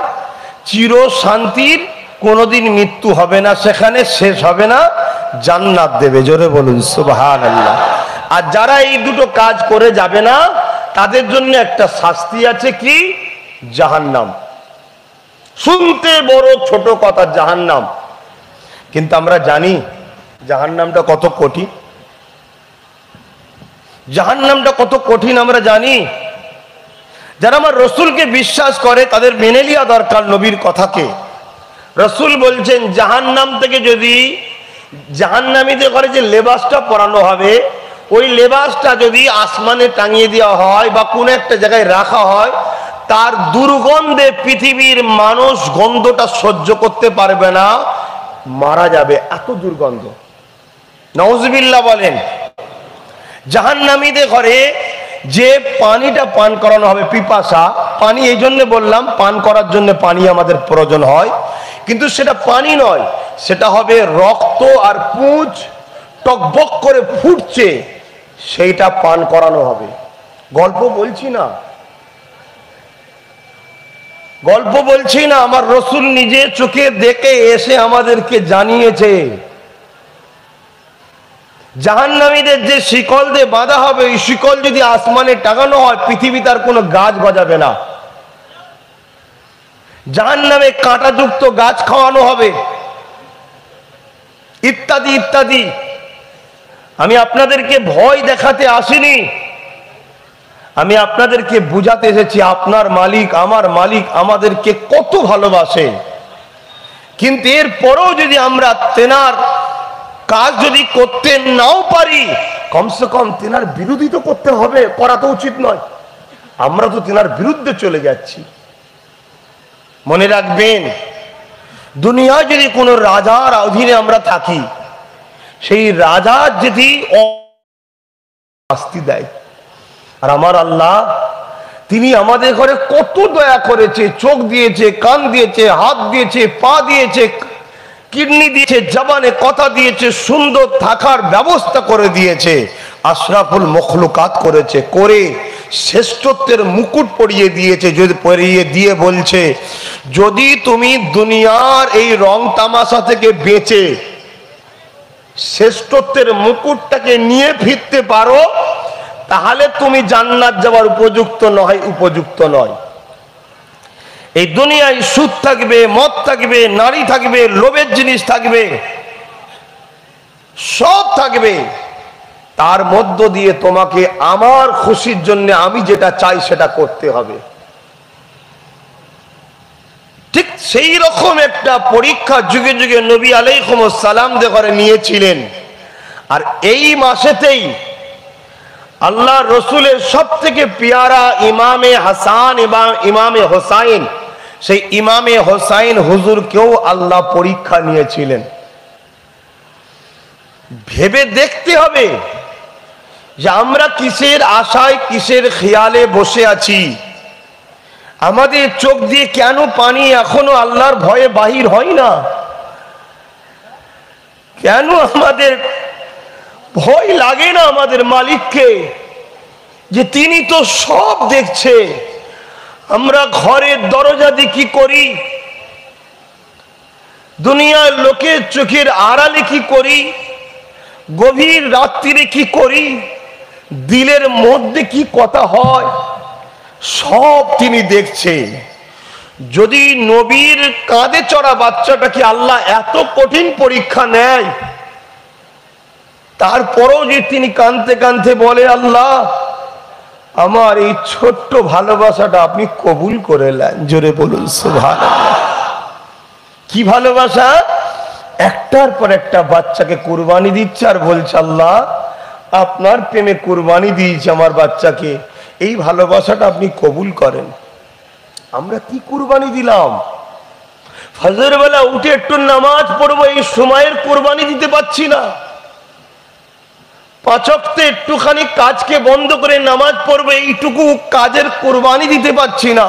চির শান্তির, কোনোদিন মৃত্যু হবে না, সেখানে শেষ হবে না, জান্নাত দেবে। জোরে বলুন সুবহানাল্লাহ। আর যারা এই দুটো কাজ করে যাবে না তাদের জন্য একটা শাস্তি আছে। কি? জাহান্নাম। শুনতে বড় ছোট কথা জাহান্নাম, কিন্তু আমরা জানি জাহান্নামটা কত কঠিন। জাহান্নামটা কত কঠিন আমরা জানি। যারা আমার রসুলকে বিশ্বাস করে তাদের মেনে নেওয়া দরকার নবীর কথাকে। রসুল বলছেন জাহান্নাম থেকে যদি জাহান্নামীদের ঘরে যে লেবাসটা পরানো হবে, ওই লেবাসটা যদি আসমানে টাঙিয়ে দেওয়া হয় বা কোনো একটা জায়গায় রাখা হয়, তার দুর্গন্ধে পৃথিবীর মানুষ গন্ধটা সহ্য করতে পারবে না, মারা যাবে, এত দুর্গন্ধ। নাউজুবিল্লাহ বলেন। জাহান্নামীদের ঘরে যে পানিটা পান করানো হবে, পিপাসা পানি, এই জন্য বললাম পান করার জন্য পানি আমাদের প্রয়োজন হয়, কিন্তু সেটা পানি নয়, সেটা হবে রক্ত আর পুঁজ, টকবক করে ফুটছে, সেইটা পান করানো হবে। গল্প বলছি না, গল্প বলছি না, আমার রসুল নিজে চোখে দেখে এসে আমাদেরকে জানিয়েছে জাহান্নামীদের যে শিকল দিয়ে বাঁধা হবে, এই শিকল যদি আসমানে টাঙানো হয় পৃথিবী তার কোনো গাছ গজাবে না। জাহান্নামে কাঁটাযুক্ত গাছ খাওয়ানো হবে, ইত্যাদি ইত্যাদি। আমি আপনাদেরকে ভয় দেখাতে আসিনি, আমি আপনাদেরকে বুঝাতে এসেছি আপনার মালিক আমার মালিক আমাদেরকে কত ভালোবাসে। কিন্তু এরপরেও যদি আমরা তেনার কাজ যদি করতে নাও পারি, কমসে কম তেনার বিরোধী তো করতে হবে, করা তো উচিত নয়। আমরা তো তেনার বিরুদ্ধে চলে যাচ্ছি। মনে রাখবেন, দুনিয়ায় যদি কোনো রাজার অধীনে আমরা থাকি, সেই রাজার যদি শাস্তি দেয়, আর আমার আল্লাহ তিনি আমাদের ঘরে কত দয়া করেছে, চোখ দিয়েছে, কান দিয়েছে, হাত দিয়েছে, পা দিয়েছে, কিডনি দিয়েছে, জবানে কথা দিয়েছে, সুন্দর থাকার ব্যবস্থা করে দিয়েছে, আশরাফুল মখলুকাত করেছে, করে শ্রেষ্ঠত্বের মুকুট পরিয়ে দিয়েছে। যদি পরিয়ে দিয়ে বলছে, যদি তুমি দুনিয়ার এই রং তামাশা থেকে বেঁচে শ্রেষ্ঠত্বের মুকুটটাকে নিয়ে ফিরতে পারো, তাহলে তুমি জান্নাত যাওয়ার উপযুক্ত নয়, উপযুক্ত নয়। এই দুনিয়ায় সুদ থাকবে, মদ থাকবে, নারী থাকবে, লোভের জিনিস থাকবে, সব থাকবে, তার মধ্য দিয়ে তোমাকে আমার খুশির জন্য আমি যেটা চাই সেটা করতে হবে। ঠিক সেই রকম একটা পরীক্ষা যুগে যুগে নবী আলাইহিস সালামদের ঘরে নিয়েছিলেন। আর এই মাসেতেই আল্লাহ রসুলের সব থেকে পিয়ারা ইমামে হাসান এবং ইমামে হোসাইন, সেই ইমামে হোসাইন হুজুরকেও আল্লাহ পরীক্ষা নিয়েছিলেন। ভেবে দেখতে হবে যে আমরা কিসের আশায় কিসের খেয়ালে বসে আছি। আমাদের চোখ দিয়ে কেন পানি এখনো আল্লাহর ভয়ে বাহির হয় না? কেন আমাদের ভয় লাগে না আমাদের মালিককে, যে তিনি তো সব দেখছে? আমরা ঘরের দরজা দিয়ে কি করি, দুনিয়ার লোকের চোখের আড়ালে কি করি, গভীর রাত্রিরে কি করি, দিলের মধ্যে কি কথা হয়, সব তিনি দেখছে। যদি নবীর কাঁধে চড়া বাচ্চাটাকে আল্লাহ এত কঠিন পরীক্ষা নেয়, তারপরেও যে তিনি কাঁদতে কাঁদতে বলে, আল্লাহ আমার এই ছোট্ট ভালোবাসাটা আপনি কবুল করে নেন। জোরে বলুন সুবহানাল্লাহ। কি ভালোবাসা! একটার পর একটা বাচ্চাকে কুরবানি দিচ্ছে আর বলছে, আল্লাহ আপনার প্রেমে কুরবানি দিয়েছে আমার বাচ্চাকে, এই ভালোবাসাটা আপনি কবুল করেন। আমরা কি কুরবানি দিলাম? ফজর বেলা উঠে একটু নামাজ পড়বো, এই সময়ের কুরবানি দিতে পারছি না। পাঁচ ওয়াক্তে একটুখানি কাজকে বন্ধ করে নামাজ পড়বো, এইটুকু কাজের কুরবানি দিতে পারছি না।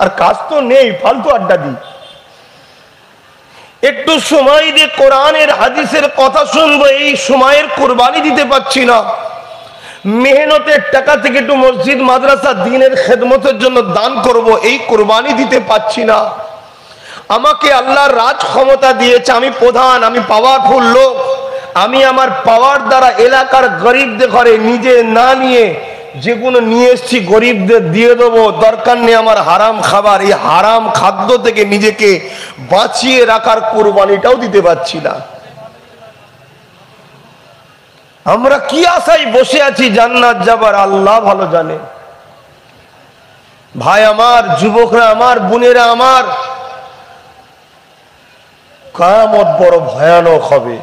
আর কাজ তো নেই, ফালতু আড্ডা দিই। একটু সময় দিয়ে কোরআনের হাদিসের কথা শুনবো, এই সময়ের কুরবানি দিতে পারছি না। মেহনতের টাকা থেকে একটু মসজিদ মাদ্রাসা দ্বীনের খেদমতের জন্য দান করব, এই কুরবানি দিতে পারছি না। আমাকে আল্লাহর রাজ ক্ষমতা দিয়েছে, আমি প্রধান, আমি পাওয়ারফুল লোক, আমি আমার পাওয়ার দ্বারা এলাকার গরিবদের ঘরে নিজে না নিয়ে যেগুলো নিয়ে এসছি গরিবদের দিয়ে দেবো, দরকার নেই আমার হারাম খাবার। এই হারাম খাদ্য থেকে নিজেকে বাঁচিয়ে রাখার কুরবানিটাও দিতে পারছি না। আমরা কি আশায় বসে আছি জান্নাত যাবার? আল্লাহ ভালো জানে। ভাই আমার, যুবকরা আমার, বোনেরা আমার, কিয়ামত বড় ভয়ানক হবে।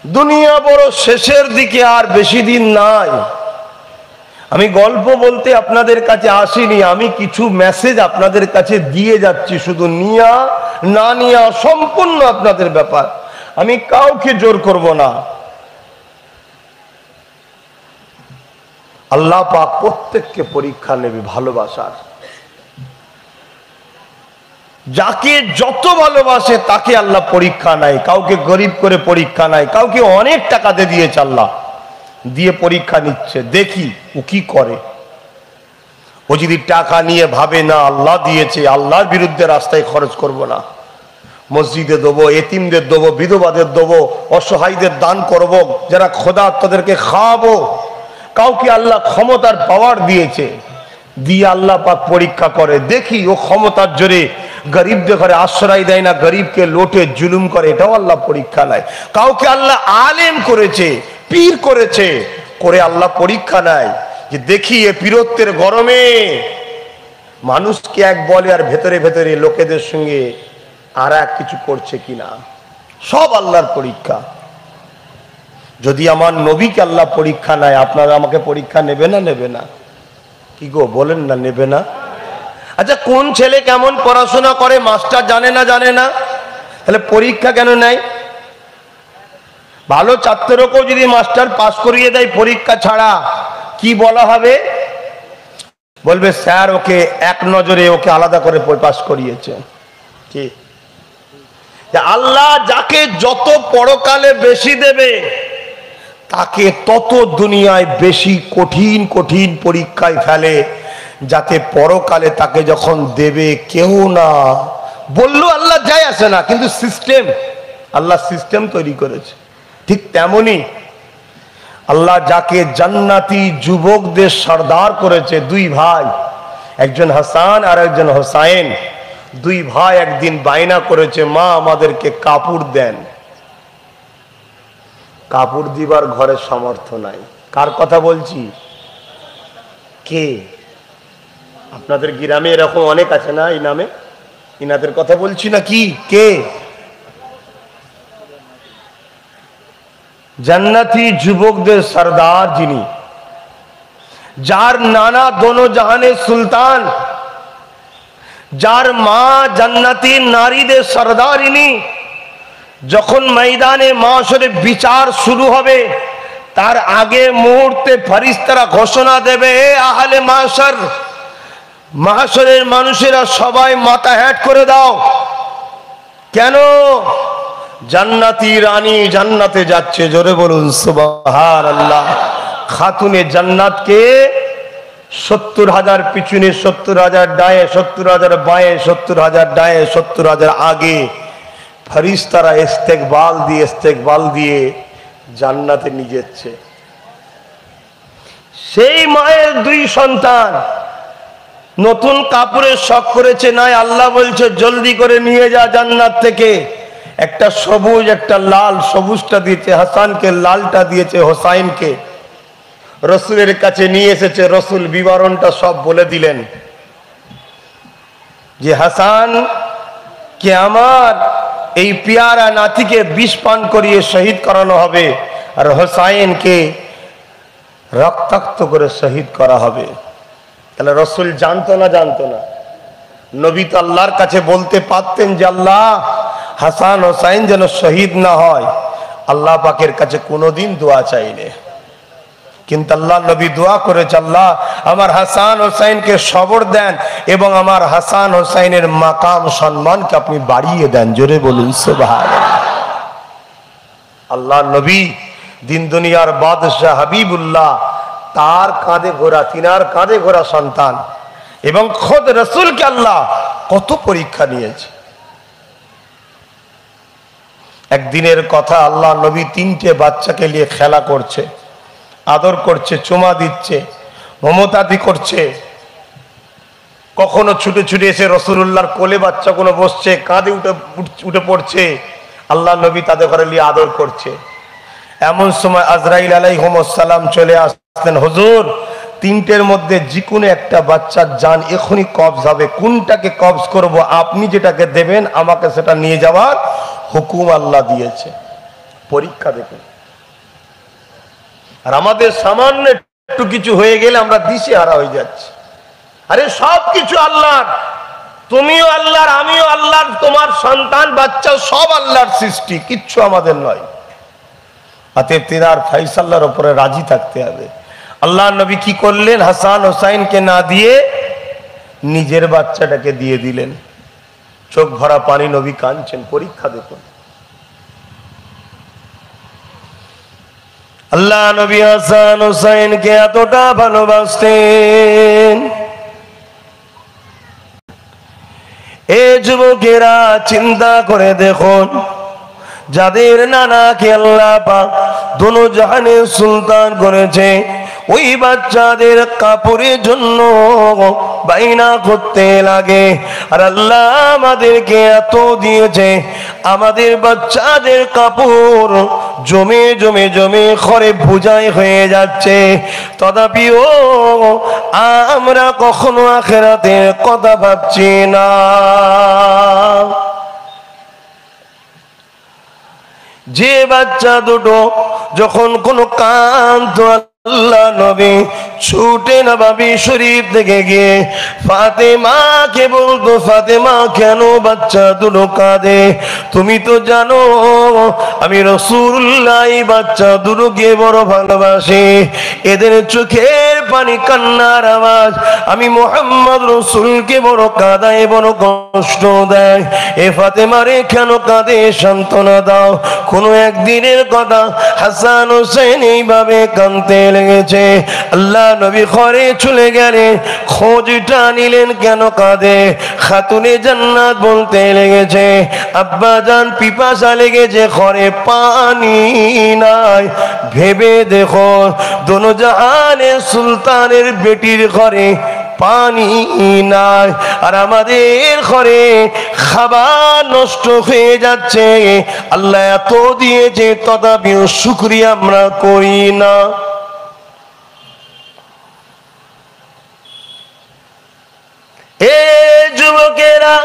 দুনিয়া বড় শেষের দিকে, আর বেশি দিন নাই। আমি গল্প বলতে আপনাদের কাছে আসিনি, আমি কিছু মেসেজ আপনাদের কাছে দিয়ে যাচ্ছি। শুধু নিয়া না নিয়া সম্পূর্ণ আপনাদের ব্যাপার, আমি কাউকে জোর করব না। আল্লাহ পাক প্রত্যেককে পরীক্ষা নেবে ভালোবাসার। যাকে যত ভালোবাসে তাকে আল্লাহ পরীক্ষা নেয়। কাউকে গরিব করে পরীক্ষা নেয়, কাউকে অনেক টাকা দিয়ে দিয়েছে আল্লাহ, দিয়ে পরীক্ষা নিচ্ছে, দেখি ও কি করে। ও যদি টাকা নিয়ে ভাবে না আল্লাহ দিয়েছে, আল্লাহর বিরুদ্ধে রাস্তায় খরচ করব না, মসজিদে দেবো, এতিমদের দেবো, বিধবাদের দেবো, অসহায়দের দান করব, যারা খোদা তাদেরকে খাওয়াবো। কাউকে আল্লাহ ক্ষমতার পাওয়ার দিয়েছে, দিয়ে আল্লাহ পাক পরীক্ষা করে, দেখি ও ক্ষমতার জোরে গরিবদের ঘরে আশ্রয় দেয় না, গরিবকে লোটে জুলুম করে, এটাও আল্লাহ পরীক্ষা নেয়। কাউকে আল্লাহ আলেম করেছে, পীর করেছে, করে আল্লাহ পরীক্ষা নেয় যে দেখি এ পীরত্বের গরমে মানুষকে এক বলে আর ভেতরে ভেতরে লোকেদের সঙ্গে আর এক কিছু করছে কিনা। সব আল্লাহর পরীক্ষা। যদি আমার নবীকে আল্লাহ পরীক্ষা নেয়, আপনারা আমাকে পরীক্ষা নেবে না নেবে না? কি গো বলেন না, নেবে না? আচ্ছা, কোন ছেলে কেমন পড়াশোনা করে মাস্টার জানে না? জানে না? তাহলে পরীক্ষা কেন নেয়? ভালো ছাত্রকেও যদি মাস্টার পাস করিয়ে দেয় পরীক্ষা ছাড়া, কি বলা হবে? বলবে স্যার ওকে এক নজরে ওকে আলাদা করে পাস করিয়েছে। কি আল্লাহ যাকে যত পরকালে বেশি দেবে তাকে তত দুনিয়ায় বেশি কঠিন কঠিন পরীক্ষায় ফেলে, যাতে পরকালে তাকে যখন দেবে কেউ না বললো আল্লাহ যায় আসে না, কিন্তু সিস্টেম, আল্লাহ সিস্টেম তৈরি করেছে। ঠিক তেমনি আল্লাহ যাকে জান্নাতি যুবকদের সর্দার করেছে, দুই ভাই, একজন হাসান আর একজন হোসাইন, দুই ভাই একদিন বায়না করেছে, মা আমাদেরকে কাপড় দেন। কাপড় দিবার ঘরে সামর্থ্য নাই। কার কথা বলছি? কে? আপনাদের গ্রামে এরকম অনেক আছে না এই নামে? ইনাদের কথা বলছি না কি? কে? জান্নাতি যুবকদের সর্দার যিনি, যার নানা দোনো জাহানের সুলতান, যার মা জান্নাতি নারীদের সর্দার, ইনি যখন ময়দানে মাশরে বিচার শুরু হবে তার আগে মুহূর্তে ফেরেশতারা ঘোষণা দেবে, আহলে মাশর, মাশরের মানুষেরা সবাই মাথা হেঁট করে দাও। কেন? জান্নাতি রানী জান্নাতে যাচ্ছে। জোরে বলুন সুবহানাল্লাহ। খাতুনে জান্নাতকে 70,000 পিছনে, 70,000 ডায়ে, 70,000 বাঁয়ে, 70,000 ডায়ে, 70,000 আগে ফেরেশতারা ইস্তেকবাল দিয়ে জান্নাতে নিয়ে যাচ্ছে। সেই মায়ের দুই সন্তান নতুন কাপড়ের শখ করেছে, নাই আল্লাহ বলছে জলদি করে নিয়ে যা জান্নাত থেকে। একটা সবুজ একটা লাল, সবুজটা দিয়েছে হাসানকে, লালটা দিয়েছে হোসাইনকে। রসুলের কাছে নিয়ে এসেছে, রসুল বিবরণটা সব বলে দিলেন যে হাসান কে আমার এই পিয়ারা নাতিকে বিষ পান করিয়ে শহীদ করানো হবে, আর হোসাইনকে রক্তাক্ত করে শহীদ করা হবে। তাহলে রসুল জানতো না? জানতো না? নবী তো আল্লাহর কাছে বলতে পারতেন যে আল্লাহ হাসান হোসাইন যেন শহীদ না হয়। আল্লাহ পাকের কাছে কোনোদিন দোয়া চাইলে, কিন্তু আল্লাহ নবী দোয়া করেছে, আল্লাহ আমার হাসান হোসাইনকে সবর দেন এবং আমার হাসান হোসাইনের মাকাম সম্মানকে আপনি বাড়িয়ে দেন। জোরে বলুন সুবহানাল্লাহ। আল্লাহ নবী দিন দুনিয়ার বাদশাহ হাবিবুল্লাহ, তার কাঁধে ঘোরা, তিনার কাঁধে ঘোরা সন্তান, এবং খোদ রসুলকে আল্লাহ কত পরীক্ষা নিয়েছে। একদিনের কথা, আল্লাহ নবী 3টে বাচ্চাকে নিয়ে খেলা করছে, আদর করছে, চুমা দিচ্ছে, মমতাদি করছে। কখনো ছুটে ছুটে এসে রসুলুল্লাহর কোলে বাচ্চাগুলো বসছে, কাঁধে উঠে পড়ছে, আল্লাহ নবী তাদের ঘরে নিয়ে আদর করছে। এমন সময় আজরাইল আলাইহিস সালাম চলে আসতেন, হুজুর 3টের মধ্যে যে কোনো একটা বাচ্চার জান এখনই কবজ হবে, কোনটাকে কবজ করব? আপনি যেটাকে দেবেন আমাকে সেটা নিয়ে যাওয়ার হুকুম আল্লাহ দিয়েছে। পরীক্ষা দেখুন। আর আমাদের সামান্য একটু কিছু হয়ে গেলে আমরা দিশেহারা হয়ে যাচ্ছি। আরে সব কিছু আল্লাহর, তুমিও আল্লাহর, আমিও আল্লাহর, তোমার সন্তান বাচ্চা সব আল্লাহর সৃষ্টি, কিচ্ছু আমাদের নয়। অতএব তিনার ফাইসাল্লার উপরে রাজি থাকতে হবে। আল্লাহ নবী কি করলেন? হাসান হোসাইনকে না দিয়ে নিজের বাচ্চাটাকে দিয়ে দিলেন। চোখ ভরা পানি, নবী কাঁদছেন। পরীক্ষা দেখুন। আল্লাহ নবী হাসান হুসাইনকে এতটা ভালোবাসতেন। এ যুবকেরা চিন্তা করে দেখুন, যাদের নানাকে আল্লাহ পাক দোনো জাহানের সুলতান করেছে, ওই বাচ্চাদের কাপড়ের জন্য বাইনা করতে লাগে। আর আল্লাহ আমাদেরকে এত দিয়েছে, আমাদের বাচ্চাদের কাপড় জমে জমে জমে ঘরে বোঝাই হয়ে যাচ্ছে। তথাপিও আমরা কখনো আখিরাতের কথা ভাবছি না। যে বাচ্চা দুটো যখন কোনো কান্ত, আল্লাহ নবী ছুটে নবী শরীফ থেকে গিয়ে ফাতেমাকে বলতো, ফাতেমা কেন বাচ্চা দুটো কাঁদে? তুমি তো জানো আমি রাসূলুল্লাহ এই বাচ্চা দুটোকে বড় ভালোবাসি, এদের চোখের পানি কান্নার আওয়াজ আমি মুহাম্মদ রাসূলকে বড় কাঁদায়, বড় কষ্ট দেয়। এ ফাতেমারে কেন কাঁদে? সান্ত্বনা দাও। কোনো একদিনের কথা, হাসান হোসেন এইভাবে কাঁদতে লেগেছে। আল্লাহ নবী ঘরে চলে গেলেন, খোঁজটা নিলেন কেন কাঁদে। খাতুনে জান্নাত বলতে লেগেছে, আব্বা জান পিপাসা লেগেছে, ঘরে পানি নাই। ভেবে দেখো, দোনো জাহানের সুলতানের বেটির ঘরে পানি নাই, আর আমাদের ঘরে খাবার নষ্ট হয়ে যাচ্ছে। আল্লাহ এত দিয়েছে, তথাপিও শুকরিয়া আমরা করি না। এ যুবকেরা,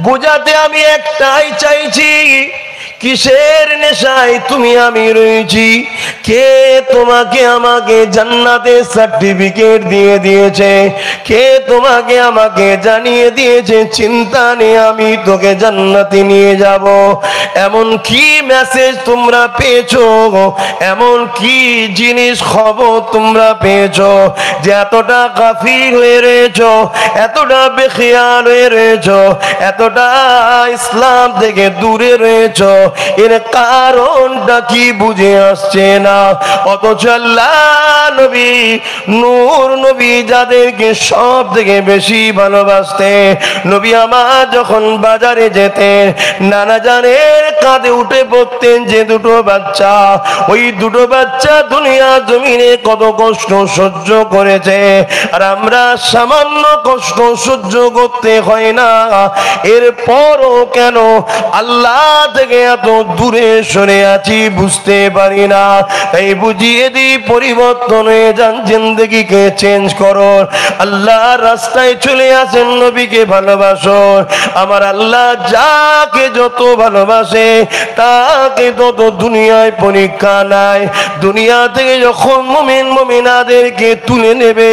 বুঝাতে আমি একটাই চাইছি, কিসের নেশায় তুমি আমি রয়েছি? কে তোমাকে আমাকে জান্নাতের সার্টিফিকেট দিয়ে দিয়েছে? কে তোমাকে আমাকে জানিয়ে দিয়েছে চিন্তা নেই আমি তোকে জান্নাতে নিয়ে যাব? এমন কি মেসেজ তোমরা পেয়েছো? এমন কি জিনিস খবর তোমরা পেয়েছো যে এতটা গাফিল হয়ে রয়েছো, এতটা বেখিয়াল হয়ে রয়েছো, এতটা ইসলাম থেকে দূরে রয়েছো? এর কারণটা কি বুঝে আসছে না? অথচ আল্লাহ নবী, নূর নবী যাদেরকে সব থেকে বেশি ভালোবাসতে, নবী আমার যখন বাজারে যেতেন, নানা জানের কাঁধে উঠে পড়তেন যে দুটো বাচ্চা, ওই দুটো বাচ্চা দুনিয়া জমিনে কত কষ্ট সহ্য করেছে, আর আমরা সামান্য কষ্ট সহ্য করতে হয় না, এরপরও কেন আল্লাহ থেকে এত দূরে সরে আছি বুঝতে পারি না। তাই বুঝিয়ে দিই, পরিবর্তন হয়ে যান, জিন্দেগিকে চেঞ্জ করো, আল্লাহর রাস্তায় চলে আসেন, নবীকে ভালোবাসো। আমার আল্লাহ যাকে যত ভালোবাসে তাকে তত দুনিয়ায় পরীক্ষা নাই। দুনিয়া থেকে যখন মুমিন মুমিনাদেরকে তুলে নেবে,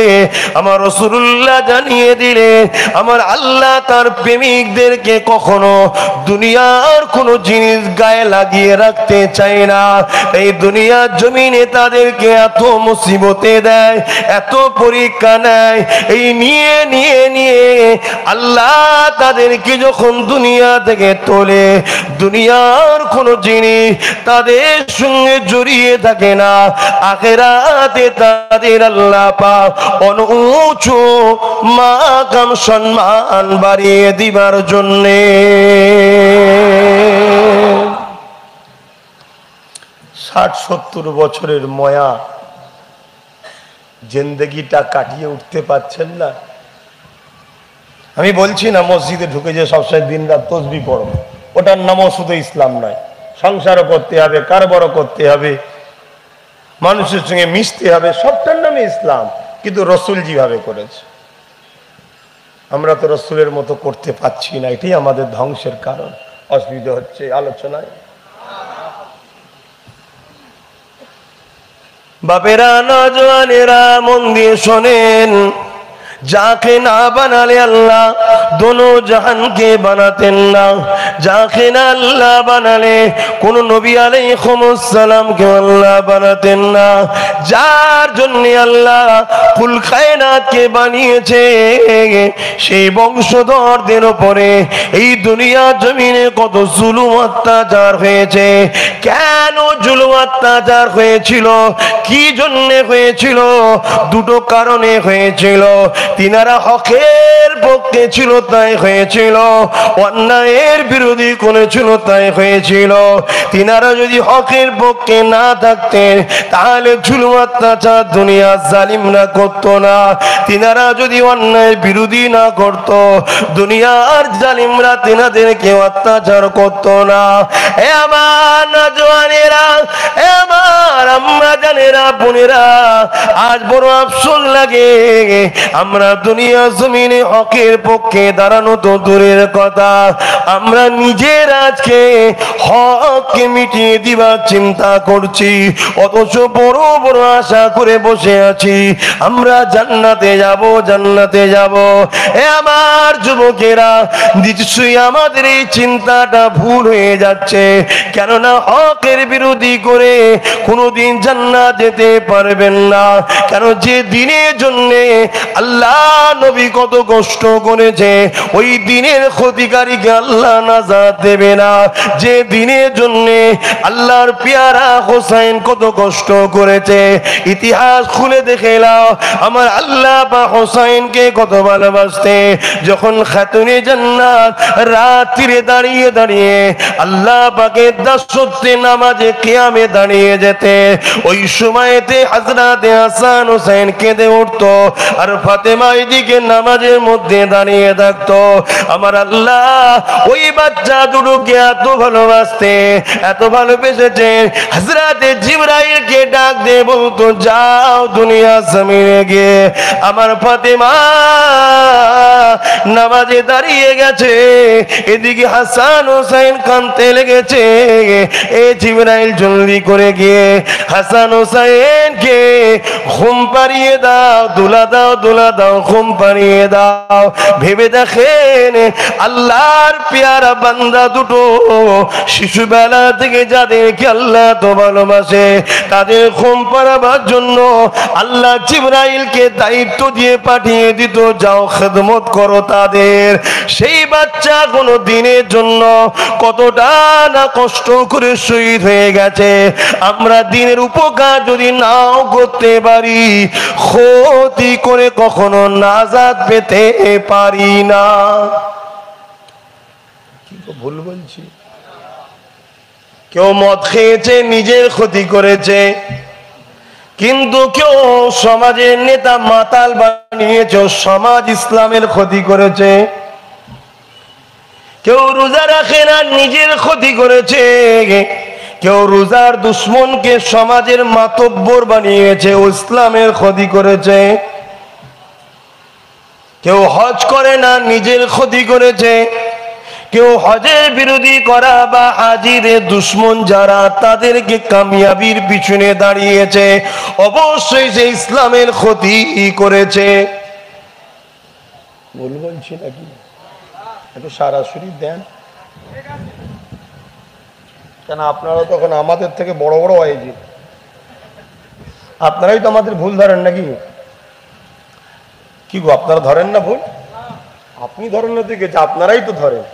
আমার রাসূলুল্লাহ জানিয়ে দিলেন, আমার আল্লাহ তার প্রেমিকদেরকে কখনো দুনিয়ার কোনো জিনিস গায়ে লাগিয়ে রাখতে চায় না। এই দুনিয়ার জমিনে তাদেরকে এত মুসিবতে দেয়, এত পরীক্ষা নেয়, এই নিয়ে নিয়ে নিয়ে আল্লাহ তাদেরকে যখন দুনিয়া থেকে তোলে, দুনিয়ার কোনো জিনিস তাদের সঙ্গে জড়িয়ে থাকে না। আখিরাতে তাদের আল্লাহ পাক অনুচ্চ মাকাম সম্মান বাড়িয়ে দিবার জন্যে ৬০-৭০ বছরের ময়া জিন্দেগিটা কাটিয়ে উঠতে পারছেন না। আমি বলছি না মসজিদে ঢুকে যে সবসময় দিন রাত তসবিহ পড়ো, ওটার নামও শুধু ইসলাম নয়। সংসারও করতে হবে, কারবারও করতে হবে, মানুষের সঙ্গে মিশতে হবে, সবটার নামে ইসলাম। কিন্তু রসুল যেভাবে করেছে, আমরা তো রসুলের মতো করতে পারছি না, এটাই আমাদের ধ্বংসের কারণ। অসুবিধা হচ্ছে আলোচনায়। বাপেরা, নজওয়ানেরা মন দিয়ে শোনেন, যাকে না বানালে আল্লাহ দোনো জাহানকে বানাতেন না, যাকে না আল্লাহ বানালে কোন নবী আলাইহিস সালামকে আল্লাহ বানাতেন না, যার জন্য আল্লাহ কুল কায়নাতকে বানিয়েছে সেই বংশধরদের উপরে এই দুনিয়া জমিনে কত জুলুম অত্যাচার হয়েছে। কেন জুলুম অত্যাচার হয়েছিল, কি জন্য হয়েছিল? দুটো কারণে হয়েছিল। তিনারা হকের পক্ষে ছিল তাই হয়েছিল, অন্যায়ের বিরোধী করেছিল তাই হয়েছিল। তিনারা যদি হকের পক্ষে না থাকতেন তাহলে জুলুম অত্যাচার দুনিয়া জালিমরা করতো না। তিনারা যদি অন্যায়ের বিরোধী না করত দুনিয়ার জালিমরা তিনাদেরকে অত্যাচার করতো না। এ আমার নওজওয়ানেরা, এ আমার আম্মা জানেরা, বোনেরা, আজ বড় আফসোস লাগে আমরা দুনিয়া জমিনে হকের পক্ষে দাঁড়ানো তো দূরের কথা, আমরা নিজের আজকে হককে মিটিয়ে দিবার চিন্তা করছি, অথচ বড় বড় আশা করে বসে আছি আমরা জান্নাতে যাব, জান্নাতে যাব। এ আমার যুবকেরা, নিশ্চয়ই আমাদের এই চিন্তাটা ভুল হয়ে যাচ্ছে, কেননা হকের বিরোধী করে কোনোদিন জান্নাত যেতে পারবেন না। কেন যে দিনের জন্য আল্লাহ নবী কত কষ্ট করেছে ওই দিনের ক্ষতিকারীকে আল্লাহ নাজাত দেবে না। যে দিনের জন্য আল্লাহর পেয়ারা হোসাইন কত কষ্ট করেছে, ইতিহাস খুলে দেখে নাও আমার আল্লাহ বা হোসাইনকে কত ভালোবাসতে। যখন খাতুনে জান্নাত রাত্রিরে দাঁড়িয়ে দাঁড়িয়ে আল্লাহ পাকের দাসত্বে নামাজে কিয়ামে দাঁড়িয়ে যেতে, ওই সময়তে হযরতে হাসান হোসেন কেঁদে উঠতো আর ফাতেমা এদিকে নামাজের মধ্যে দাঁড়িয়ে থাকতো। আমার আল্লাহ ওই বাচ্চা দুটোকে এত ভালোবাসতে, এত ভালোবেসেছেন, হযরতে জিবরাইলকে ডাক দিয়ে বলতো যাও দুনিয়া জমিনে গিয়ে আমার ফাতেমা নামাজে দাঁড়িয়ে গেছে, এদিকে হাসান হোসেন কাঁদতে লেগেছে, এ জিবরাইল জলদি করে গিয়ে হাসান হোসেনকে ঘুম পাড়িয়ে দাও, দুলা দাও, দুলা দাও, ঘুম পাড়িয়ে দাও। ভেবে দেখেন আল্লাহর পেয়ারা বান্দা দুটো শিশুবেলা থেকে যাদেরকে আল্লাহ তো ভালোবাসে তাদের ঘুম পাড়াবার জন্য আল্লাহ জিবরাইলকে দায়িত্ব দিয়ে পাঠিয়ে দিত, যাও খেদমত করো তাদের। সেই বাচ্চা কোনো দিনের জন্য কতটা না কষ্ট করে শহীদ হয়ে গেছে। আমরা দিনের উপকার যদি নাও করতে পারি, ক্ষতি করে কখনো নাজাত পেতে পারি না। কি ভুল বলছি? কেউ মদ খেয়েছে নিজের ক্ষতি করেছে, কিন্তু কেউ সমাজের নেতা মাতাল বানিয়েছে সমাজ ইসলামের ক্ষতি করেছে। কেউ রোজা রাখে না নিজের ক্ষতি করেছে, কেউ রোজার দুশ্মনকে সমাজের মাতব্বর বানিয়েছে ও ইসলামের ক্ষতি করেছে। কেউ হজ করে না নিজের ক্ষতি করেছে, কেউ হজের বিরোধী করা বা হাজিদের দুশ্মন যারা তাদেরকে কামিয়াবির পিছনে দাঁড়িয়েছে, অবশ্যই সে ইসলামের ক্ষতি করেছে। বলছি নাকি একটু সরাসরি দেন, কেন আপনারা তখন আমাদের থেকে বড় বড় হয়েছে, আপনারাই তো আমাদের ভুল ধরেন নাকি? কি গো আপনারা ধরেন না ভুল? আপনি ধরেন না ঠিক আছে, আপনারাই তো ধরেন,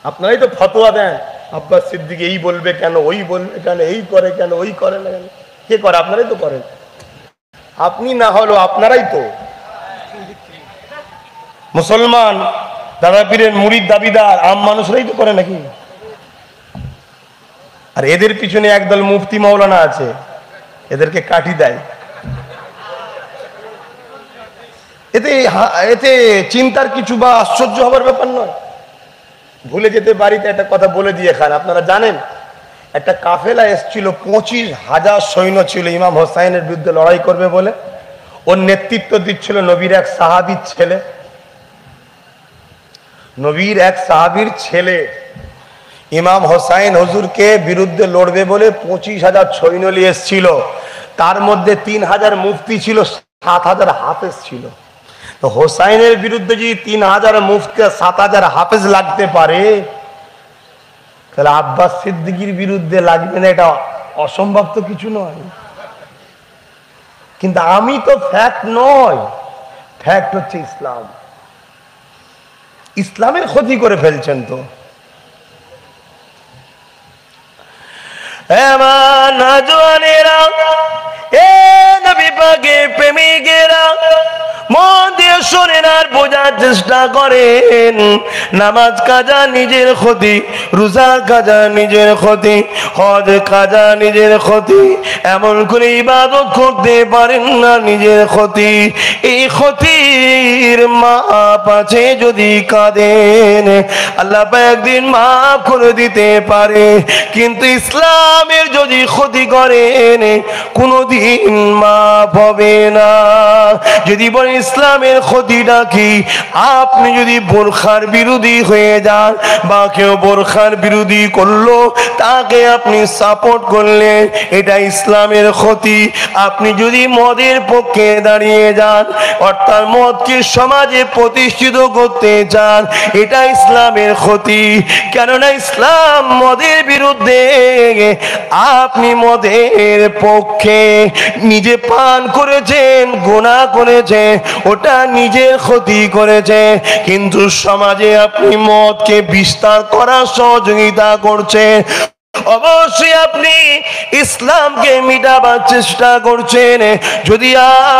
আপনারাই তো ফতোয়া দেন আব্বাস সিদ্দিক এই বলবে কেন, ওই বলবে কেন, এই করে কেন, ওই করে না কেন, কে করে? আপনারাই তো করেন। আপনি না হলো আপনারাই তো মুসলমান দাদা পীরের মুরিদ দাবিদার আম মানুষরাই তো করে নাকি? আর এদের পিছনে একদল মুফতি মাওলানা আছে, এদেরকে কাটি দেয়। এতে চিন্তার কিছু বা আশ্চর্য হবার ব্যাপার নয়। ভুলে যেতে বাড়িতে একটা কথা বলে দিয়ে খান। আপনারা জানেন একটা কাফেলা এসেছিল, 25,000 সৈন্য ছিল ইমাম হোসাইনের বিরুদ্ধে লড়াই করবে বলে। ওর নেতৃত্ব দিচ্ছিল নবীর এক সাহাবীর ছেলে। নবীর এক সাহাবীর ছেলে ইমাম হোসাইন হুজুরকে বিরুদ্ধে লড়বে বলে 25,000 সৈন্য নিয়ে এসেছিল। তার মধ্যে 3,000 মুফতি ছিল, 7,000 হাফেজ ছিল। তো হোসাইনের বিরুদ্ধে যদি 3,000 মুফতি 7,000 হাফেজ লাগতে পারে, তাহলে আব্বাস সিদ্দিকীর বিরুদ্ধে লাগবে না, এটা অসম্ভব তো কিছু নয়। কিন্তু আমি তো ফ্যাক্ট নয়, ফ্যাক্ট হচ্ছে ইসলাম। ইসলামের ক্ষতি করে ফেলছেন তো। নবী পাকের প্রেমিকেরা মন দিয়ে শোনেন আর বোঝার চেষ্টা করেন। নামাজ কাজা নিজের ক্ষতি, রোজা কাজা নিজের ক্ষতি, হজ কাজা নিজের ক্ষতি, এমন করে ইবাদত করতে পারেন না নিজের ক্ষতি। এই ক্ষতির মাপ আছে যদি কাঁদেন, আল্লাহ একদিন মাফ করে দিতে পারে। কিন্তু ইসলামের যদি ক্ষতি করেন কোনদিন মাফ হবে না। যদি বলেন ইসলামের ক্ষতিটা কি, আপনি যদি বোরখার বিরোধী হয়ে যান বা কেউ বোরখার বিরোধী করলো তাকে আপনি সাপোর্ট করলেন, এটা ইসলামের ক্ষতি। আপনি যদি মদের পক্ষে দাঁড়িয়ে যান অর্থাৎ মদকে সমাজে প্রতিষ্ঠিত করতে চান, এটা ইসলামের ক্ষতি। কেননা ইসলাম মদের বিরুদ্ধে, আপনি মদের পক্ষে নিজে পান করেছেন, গুনাহ করেছেন, ওটা নিজের ক্ষতি করেছে। কিন্তু সমাজে আপনি মদকে বিস্তার করার সহযোগিতা করছেন, অবশ্যই আপনি ইসলামকে মিটাবার চেষ্টা করছেন। যদি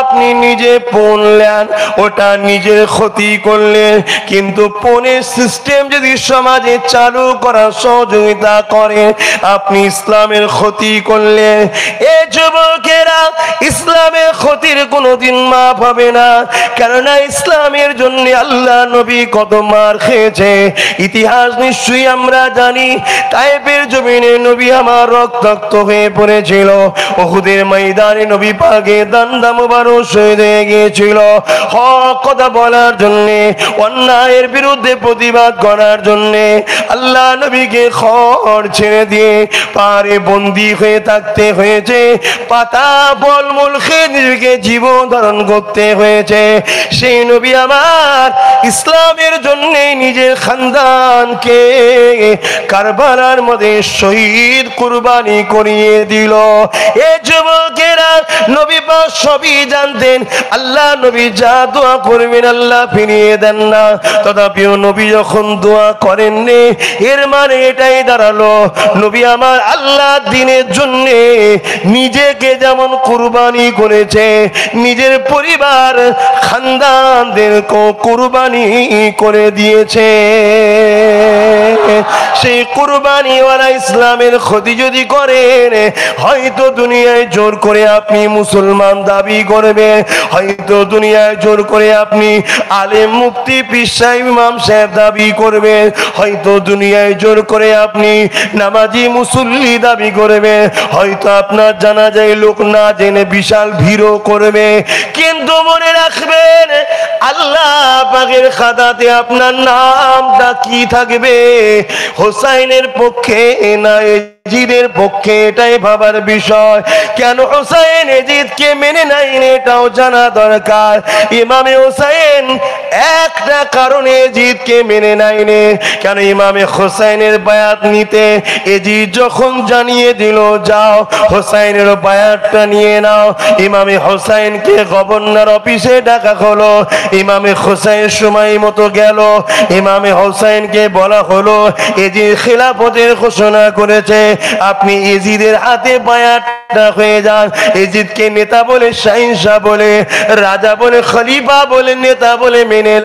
আপনি নিজে পণ নেন ওটা নিজের ক্ষতি করলেন, কিন্তু পণের সিস্টেম যদি সমাজে চালু করার সহযোগিতা করেন আপনি ইসলামের ক্ষতি করলেন। এ যুবকেরা, ইসলামের ক্ষতির কোনোদিন মাফ হবে না। কেননা ইসলামের জন্য আল্লাহ নবী কত মার খেয়েছে ইতিহাস নিশ্চয়ই আমরা জানি। তায়েফের জমিনে নবী আমার রক্তাক্ত হয়ে পড়েছিল, উহুদের ময়দানে নবী পাকের দান্দা মুবারক শহীদ হয়ে গিয়েছিল হক কথা বলার জন্য, অন্যায়ের বিরুদ্ধে প্রতিবাদ করার জন্য। আল্লাহ নবীকে খড় ছেড়ে দিয়ে পারে বন্দী হয়ে থাকতে হয়েছে, পাতা ফলমূল খেয়ে নিজেকে জীবন ধারণ করতে হয়েছে। সেই নবী আমার ইসলামের জন্য নিজের খানদানকে কারবালার মধ্যে শহীদ কুরবানি করিয়ে দিল। এ যুবকেরা, নবী পাক সবই জানতেন, আল্লাহ নবী যা দোয়া করবেন আল্লাহ ফিরিয়ে দেন না। তথাপিও নবী যখন দোয়া করেননি, এর মানে এটাই দাঁড়ালো নবী আমার আল্লাহ দ্বীনের জন্য নিজেকে যেমন কুরবানি করেছে, নিজের পরিবার খানদানদেরকে কুরবানি করে দিয়েছে। সেই কুরবানিওয়ালা ইসলামের ক্ষতি যদি করেন, হয়তো দুনিয়ায় জোর করে আপনি মুসলমান দাবি করবেন, হয়তো দুনিয়ায় জোর করে আপনি আলেম মুফতি পীর সাহেব ইমাম সাহেব দাবি করবেন, হয়তো দুনিয়ায় জোর করে আপনি নামাজি মুসল্লি দাবি করবেন, হয়তো আপনার জানাজায় লোক না জেনে বিশাল ভিড়ও করবে। কিন্তু মনে রাখবেন আল্লাহ পাকের খাতাতে আপনার নামটা কি থাকবে, হোসাইনের পক্ষে না এজিদের পক্ষে, এটাই ভাবার বিষয়। কেন হোসাইন এজিদকে মেনে নেয়নি এটাও জানা দরকার। ইমামে হোসাইন একটা কারণে এজিদকে মেনে নেয়নি, কেন ইমামে হোসাইনের বায়াত নিতে এজিদ যখন জানিয়ে দিল যাও হোসাইনের বায়াতটা নিয়ে নাও, ইমামে হোসাইনকে গভর্নর অফিসে ডাকা হলো। ইমামে হোসাইন সময় মতো গেল, ইমামে হোসাইনকে বলা হলো এজিদ খিলাফতের ঘোষণা করেছে, আপনি এজিদের হাতে বায়াতটা হয়ে যান। এজিদকে নেতা বলে, শাহিনশাহ বলে, রাজা বলে, খলিফা বলে, নেতা বলে মেনে